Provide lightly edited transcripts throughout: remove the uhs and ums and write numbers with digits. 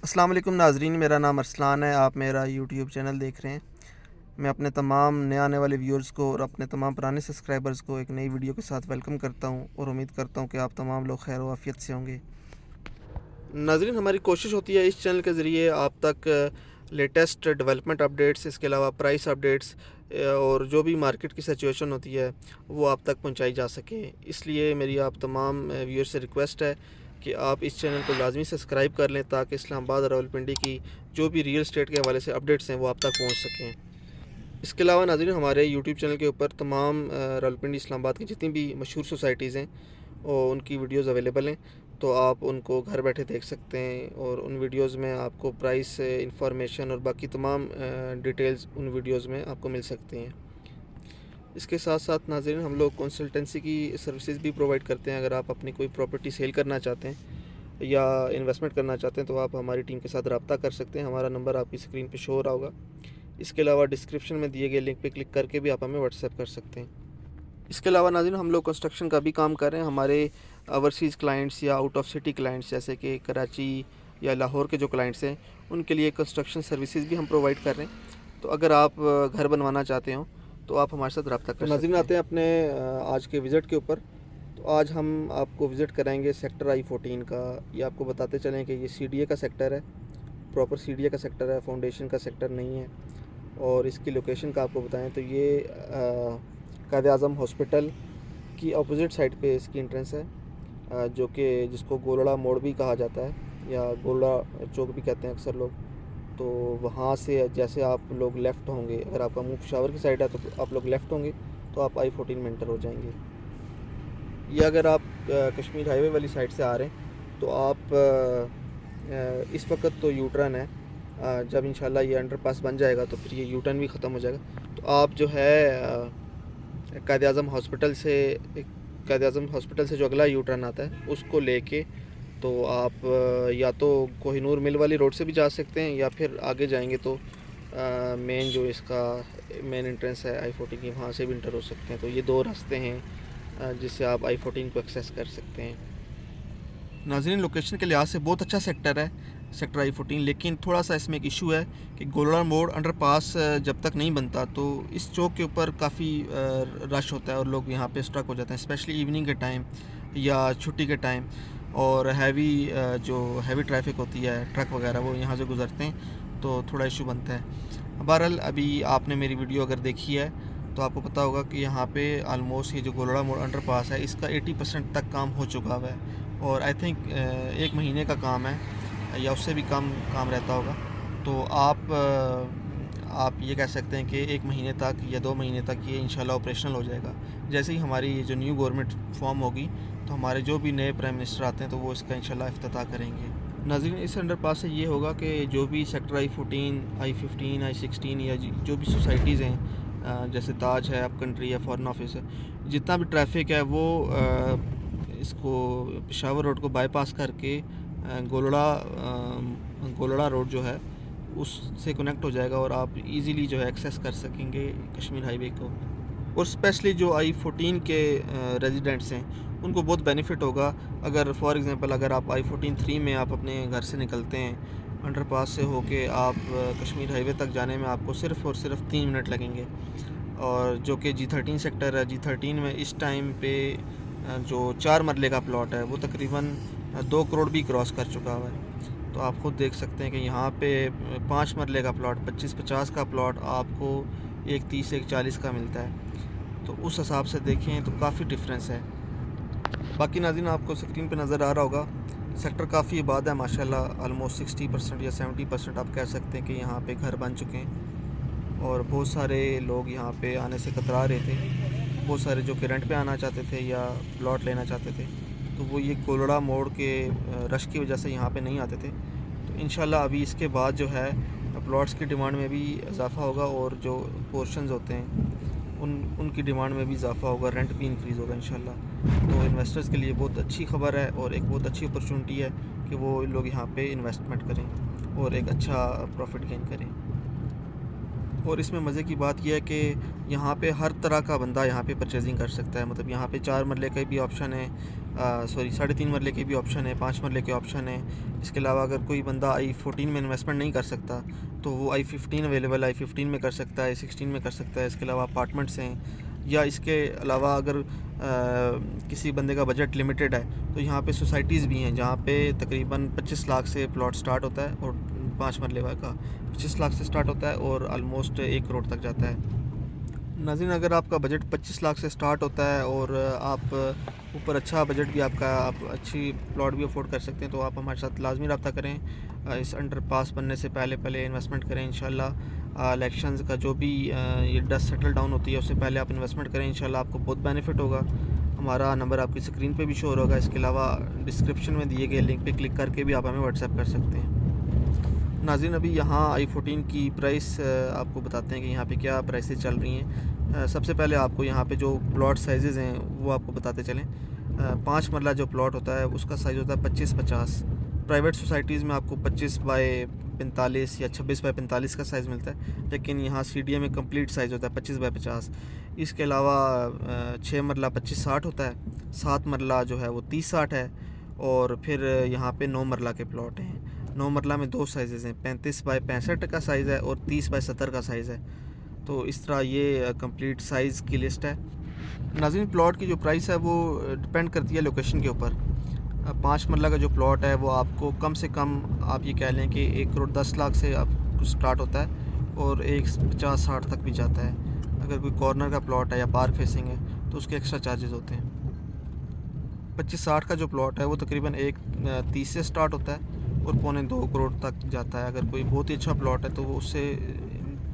अस्सलाम वालेकुम नाज़रीन, मेरा नाम अरसलान है। आप मेरा यूट्यूब चैनल देख रहे हैं। मैं अपने तमाम नए आने वाले व्यूअर्स को और अपने तमाम पुराने सब्सक्राइबर्स को एक नई वीडियो के साथ वेलकम करता हूं और उम्मीद करता हूं कि आप तमाम लोग खैर वाफियत से होंगे। नाज़रीन, हमारी कोशिश होती है इस चैनल के ज़रिए आप तक लेटेस्ट डेवलपमेंट अपडेट्स, इसके अलावा प्राइस अपडेट्स और जो भी मार्केट की सिचुएशन होती है वो आप तक पहुंचाई जा सके। इसलिए मेरी आप तमाम व्यूअर्स से रिक्वेस्ट है कि आप इस चैनल को लाजमी सब्सक्राइब कर लें ताकि इस्लामाबाद और रावलपिंडी की जो भी रियल एस्टेट के हवाले से अपडेट्स हैं वो आप तक पहुँच सकें। इसके अलावा नाज़रीन, हमारे यूट्यूब चैनल के ऊपर तमाम रावलपिंडी इस्लामाबाद की जितनी भी मशहूर सोसाइटीज़ हैं और उनकी वीडियोज़ अवेलेबल हैं, तो आप उनको घर बैठे देख सकते हैं और उन वीडियोज़ में आपको प्राइस इंफॉर्मेशन और बाकी तमाम डिटेल्स उन वीडियोज़ में आपको मिल सकते हैं। इसके साथ साथ नाज़रीन, हम लोग कंसल्टेंसी की सर्विसेज भी प्रोवाइड करते हैं। अगर आप अपनी कोई प्रॉपर्टी सेल करना चाहते हैं या इन्वेस्टमेंट करना चाहते हैं तो आप हमारी टीम के साथ रब्ता कर सकते हैं। हमारा नंबर आपकी स्क्रीन पे शो हो रहा होगा। इसके अलावा डिस्क्रिप्शन में दिए गए लिंक पे क्लिक करके भी आप हमें व्हाट्सएप कर सकते हैं। इसके अलावा नाज़रीन, हम लोग कंस्ट्रक्शन का भी काम कर रहे हैं। हमारे ओवरसीज़ क्लाइंट्स या आउट ऑफ सिटी क्लाइंट्स जैसे कि कराची या लाहौर के जो क्लाइंट्स हैं उनके लिए कंस्ट्रक्शन सर्विसेज भी हम प्रोवाइड कर रहे हैं। तो अगर आप घर बनवाना चाहते हो तो आप हमारे साथ रब्ता कर सकते हैं। आते हैं अपने आज के विज़िट के ऊपर। तो आज हम आपको विज़िट कराएंगे सेक्टर I-14 का। ये आपको बताते चलें कि ये CDA का सेक्टर है, प्रॉपर CDA का सेक्टर है, फाउंडेशन का सेक्टर नहीं है। और इसकी लोकेशन का आपको बताएं तो ये कायद-ए-आज़म हॉस्पिटल की अपोजिट साइड पे इसकी एंट्रेंस है, जो कि जिसको गोलड़ा मोड़ भी कहा जाता है या गोलड़ा चौक भी कहते हैं अक्सर लोग। तो वहाँ से जैसे आप लोग लेफ़्ट होंगे, अगर आपका मुंह पेशावर की साइड है तो आप लोग लेफ़्ट होंगे तो आप I-14 में एंटर हो जाएंगे। या अगर आप कश्मीर हाईवे वाली साइड से आ रहे हैं तो आप इस वक्त तो यू टर्न है, जब इंशाल्लाह ये अंडरपास बन जाएगा तो फिर ये यू टर्न भी ख़त्म हो जाएगा। तो आप जो है कायद-ए-आज़म हॉस्पिटल से जो अगला यू टर्न आता है उसको लेके तो आप या तो कोहिनूर मिल वाली रोड से भी जा सकते हैं या फिर आगे जाएंगे तो मेन जो इसका मेन एंट्रेंस है I-14 की, वहाँ से भी इंटर हो सकते हैं। तो ये दो रास्ते हैं जिससे आप I-14 को एक्सेस कर सकते हैं। नाज़रीन, लोकेशन के लिहाज से बहुत अच्छा सेक्टर है सेक्टर I-14, लेकिन थोड़ा सा इसमें एक इशू है कि गोलड़ा मोड़ अंडरपास जब तक नहीं बनता तो इस चौक के ऊपर काफ़ी रश होता है और लोग यहाँ पे स्ट्रक हो जाते हैं, स्पेशली इवनिंग के टाइम या छुट्टी के टाइम। और जो हैवी ट्रैफिक होती है, ट्रक वगैरह, वो यहाँ से गुज़रते हैं तो थोड़ा इशू बनता है। बहरहाल, अभी आपने मेरी वीडियो अगर देखी है तो आपको पता होगा कि यहाँ पे आलमोस्ट ये जो गोलड़ा मोड़ अंडरपास है इसका 80% तक काम हो चुका हुआ है और आई थिंक 1 महीने का काम है या उससे भी कम काम रहता होगा। तो आप ये कह सकते हैं कि 1 महीने तक या 2 महीने तक ये इंशाल्लाह ऑपरेशनल हो जाएगा। जैसे ही हमारी जो न्यू गवर्नमेंट फॉर्म होगी तो हमारे जो भी नए प्राइम मिनिस्टर आते हैं तो वो इसका इंशाल्लाह इफ्तिताह करेंगे। नाज़रीन, इस अंडरपास से ये होगा कि जो भी सेक्टर I-14, I-15, I-16 या जो भी सोसाइटीज़ हैं जैसे ताज है, अप कंट्री है, फॉरेन ऑफिस है, जितना भी ट्रैफिक है वो इसको पेशावर रोड को बाईपास करके गोलड़ा रोड जो है उससे कनेक्ट हो जाएगा और आप इजीली जो है एक्सेस कर सकेंगे कश्मीर हाईवे को। और स्पेशली जो I-14 के रेजिडेंट्स हैं उनको बहुत बेनिफिट होगा। अगर फॉर एग्ज़ाम्पल अगर आप I-14-3 में आप अपने घर से निकलते हैं अंडरपास से होके, आप कश्मीर हाईवे तक जाने में आपको सिर्फ़ और सिर्फ 3 मिनट लगेंगे। और जो कि G13 सेक्टर है, G13 में इस टाइम पे जो 4 मरले का प्लॉट है वो तकरीबन 2 करोड़ भी क्रॉस कर चुका हुआ है। तो आप ख़ुद देख सकते हैं कि यहाँ पे 5 मरले का प्लॉट, 25-50 का प्लॉट आपको 1 30-1 40 का मिलता है। तो उस हिसाब से देखें तो काफ़ी डिफरेंस है। बाकी नाज़रीन, आपको स्क्रीन पे नज़र आ रहा होगा सेक्टर काफ़ी आबाद है माशाल्लाह। ऑलमोस्ट 60% या 70% आप कह सकते हैं कि यहाँ पे घर बन चुके हैं और बहुत सारे लोग यहाँ पे आने से कतरा रहे थे। बहुत सारे जो कि रेंट पे आना चाहते थे या प्लॉट लेना चाहते थे तो वो ये गोलड़ा मोड़ के रश की वजह से यहाँ पे नहीं आते थे। तो इंशाल्लाह अभी इसके बाद जो है प्लॉट्स की डिमांड में भी इजाफ़ा होगा और जो पोर्शंस होते हैं उनकी डिमांड में भी इजाफ़ा होगा, रेंट भी इंक्रीज़ होगा इंशाल्लाह। तो इन्वेस्टर्स के लिए बहुत अच्छी खबर है और एक बहुत अच्छी अपॉर्चुनिटी है कि वो लोग यहाँ पे इन्वेस्टमेंट करें और एक अच्छा प्रॉफिट गेन करें। और इसमें मज़े की बात यह है कि यहाँ पे हर तरह का बंदा यहाँ पे परचेजिंग कर सकता है। मतलब यहाँ पे 4 मरले का भी ऑप्शन है, सॉरी 3.5 मरले के भी ऑप्शन है, 5 मरले के ऑप्शन है। इसके अलावा अगर कोई बंदा i14 में इन्वेस्टमेंट नहीं कर सकता तो वो i15 अवेलेबल है, i15 में कर सकता है, i16 में कर सकता है। इसके अलावा अपार्टमेंट्स हैं, या इसके अलावा अगर किसी बंदे का बजट लिमिटेड है तो यहाँ पे सोसाइटीज़ भी हैं जहाँ पे तकरीबन 25 लाख से प्लॉट स्टार्ट होता है, और 5 मरले का 25 लाख से स्टार्ट होता है और ऑलमोस्ट 1 करोड़ तक जाता है। नाज़रीन, अगर आपका बजट 25 लाख से स्टार्ट होता है और आप ऊपर अच्छा बजट भी आपका, आप अच्छी प्लॉट भी अफोर्ड कर सकते हैं, तो आप हमारे साथ लाजमी रब्ता करें। इस अंडरपास बनने से पहले इन्वेस्टमेंट करें इंशाल्लाह। इलेक्शंस का जो भी ये डस्ट सेटल डाउन होती है उससे पहले आप इन्वेस्टमेंट करें, इंशाल्लाह आपको बहुत बेनिफिट होगा। हमारा नंबर आपकी स्क्रीन पे भी शो होगा। इसके अलावा डिस्क्रिप्शन में दिए गए लिंक पे क्लिक करके भी आप हमें व्हाट्सएप कर सकते हैं। नाज़रीन, अभी यहाँ i14 की प्राइस आपको बताते हैं कि यहाँ पे क्या प्राइसेस चल रही हैं। सबसे पहले आपको यहाँ पे जो प्लॉट साइज़ हैं वो आपको बताते चलें। 5 मरला जो प्लॉट होता है उसका साइज़ होता है 25-50। प्राइवेट सोसाइटीज़ में आपको 25 बाय 45 या 26 बाय 45 का साइज़ मिलता है, लेकिन यहाँ CDA में कंप्लीट साइज़ होता है 25 बाय 50। इसके अलावा 6 मरला 25-60 होता है, 7 मरला जो है वो 30-60 है, और फिर यहाँ पे 9 मरला के प्लॉट हैं। 9 मरला में 2 साइज़ हैं, 35 बाय 65 का साइज़ है और 30 बाय 70 का साइज़ है। तो इस तरह ये कंप्लीट साइज़ की लिस्ट है। नाज़रीन, प्लॉट की जो प्राइस है वो डिपेंड करती है लोकेशन के ऊपर। 5 मरला का जो प्लॉट है वो आपको कम से कम आप ये कह लें कि 1 करोड़ 10 लाख से आपको स्टार्ट होता है और 50-60 तक भी जाता है। अगर कोई कॉर्नर का प्लॉट है या पार्क फेसिंग है तो उसके एक्स्ट्रा चार्जेस होते हैं। 25-60 का जो प्लॉट है वो तकरीबन 1.30 से स्टार्ट होता है और 1.25 करोड़ तक जाता है। अगर कोई बहुत ही अच्छा प्लॉट है तो वो उससे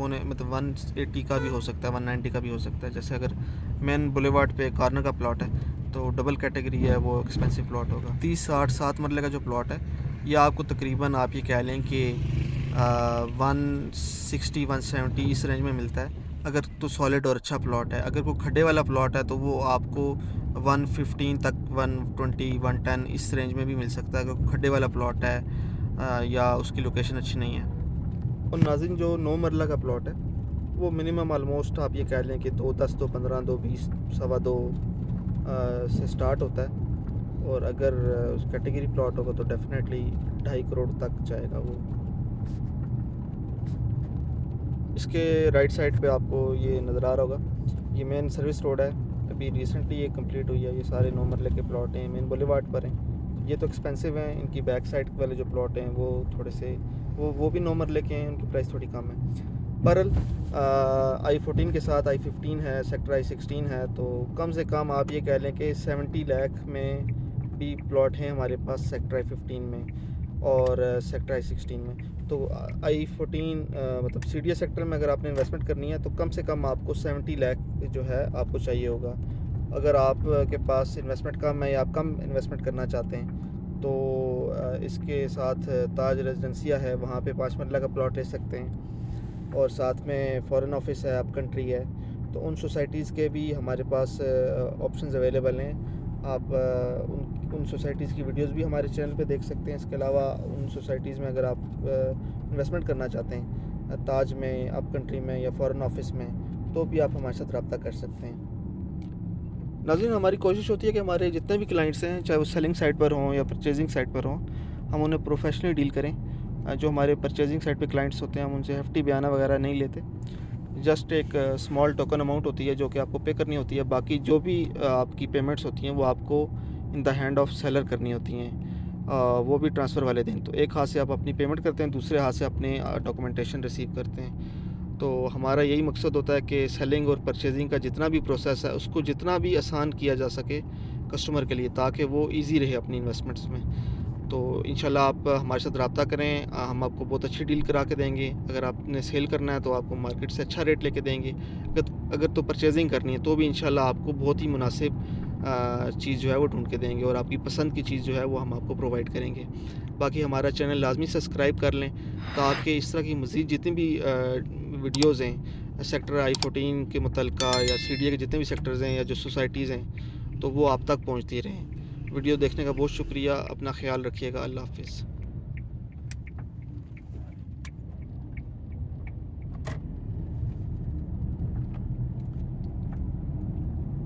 मतलब 180 का भी हो सकता है, 190 का भी हो सकता है। जैसे अगर मेन बुलेवार्ड पे कॉर्नर का प्लॉट है तो डबल कैटेगरी है, वो एक्सपेंसिव प्लॉट होगा। 30-60 7 मरले का जो प्लॉट है ये आपको तकरीबन आप ये कह लें कि 160-170 इस रेंज में मिलता है अगर तो सॉलिड और अच्छा प्लॉट है। अगर कोई खड्डे वाला प्लॉट है तो वो आपको 115 तक, 120 110 इस रेंज में भी मिल सकता है अगर खड्डे वाला प्लॉट है या उसकी लोकेशन अच्छी नहीं है। और नाज़रीन, जो 9 मरला का प्लॉट है वो मिनिमम आलमोस्ट आप ये कह लें कि 2.10 2.15 2.20 2.25 से स्टार्ट होता है, और अगर कैटेगरी प्लॉट होगा तो डेफिनेटली 2.5 करोड़ तक जाएगा वो। इसके राइट साइड पे आपको ये नज़र आ रहा होगा, ये मेन सर्विस रोड है, अभी रिसेंटली ये कंप्लीट हुई है। ये सारे 9 मरले के प्लॉट हैं, मेन बुलेवार्ड पर हैं। ये तो एक्सपेंसिव हैं, इनकी बैक साइड वाले जो प्लॉट हैं वो थोड़े से वो भी 9 मरले के हैं, उनकी प्राइस थोड़ी कम है। बहरहाल i14 के साथ i15 है, सेक्टर i16 है, तो कम से कम आप ये कह लें कि 70 लाख में भी प्लॉट हैं हमारे पास सेक्टर i15 में और सेक्टर i16 में। तो i14 मतलब CDA सेक्टर में अगर आपने इन्वेस्टमेंट करनी है तो कम से कम आपको 70 लाख जो है आपको चाहिए होगा। अगर आप के पास इन्वेस्टमेंट कम है या आप कम इन्वेस्टमेंट करना चाहते हैं तो इसके साथ ताज रेजिडेंसिया है, वहाँ पे 5 मरला का प्लॉट ले सकते हैं, और साथ में फॉरेन ऑफिस है, अप कंट्री है। तो उन सोसाइटीज़ के भी हमारे पास ऑप्शंस अवेलेबल हैं। आप उन सोसाइटीज़ की वीडियोस भी हमारे चैनल पे देख सकते हैं। इसके अलावा उन सोसाइटीज़ में अगर आप इन्वेस्टमेंट करना चाहते हैं ताज में, अप कंट्री में या फॉरेन ऑफिस में, तो भी आप हमारे साथ रब्ता कर सकते हैं। नाज़रीन, हमारी कोशिश होती है कि हमारे जितने भी क्लाइंट्स हैं, चाहे वो सेलिंग साइड पर हों या परचेजिंग साइड पर हों, हम उन्हें प्रोफेशनली डील करें। जो हमारे परचेजिंग साइड पे क्लाइंट्स होते हैं हम उनसे hefty बयाना वगैरह नहीं लेते। जस्ट एक स्मॉल टोकन अमाउंट होती है जो कि आपको पे करनी होती है। बाकी जो भी आपकी पेमेंट्स होती हैं वो आपको in the hand of seller करनी होती हैं, वो भी ट्रांसफ़र वाले दिन। तो एक हाथ से आप अपनी पेमेंट करते हैं, दूसरे हाथ से अपने डॉक्यूमेंटेशन रिसीव करते हैं। तो हमारा यही मकसद होता है कि सेलिंग और परचेजिंग का जितना भी प्रोसेस है उसको जितना भी आसान किया जा सके कस्टमर के लिए, ताकि वो इजी रहे अपनी इन्वेस्टमेंट्स में। तो इंशाल्लाह आप हमारे साथ रब्ता करें, हम आपको बहुत अच्छी डील करा के देंगे। अगर आपने सेल करना है तो आपको मार्केट से अच्छा रेट लेके देंगे। अगर तो परचेजिंग करनी है तो भी इंशाल्लाह आपको बहुत ही मुनासिब चीज़ जो है वो ढूंढ के देंगे, और आपकी पसंद की चीज़ जो है वो हम आपको प्रोवाइड करेंगे। बाकी हमारा चैनल लाजमी सब्सक्राइब कर लें ताकि इस तरह की मज़ीद जितनी भी वीडियोज़ हैं सेक्टर i14 के मुतल्लिका या CDA के जितने भी सेक्टर्स हैं या जो सोसाइटीज़ हैं तो वो आप तक पहुँचती रहें। वीडियो देखने का बहुत शुक्रिया। अपना ख्याल रखिएगा। अल्लाह हाफ़िज़।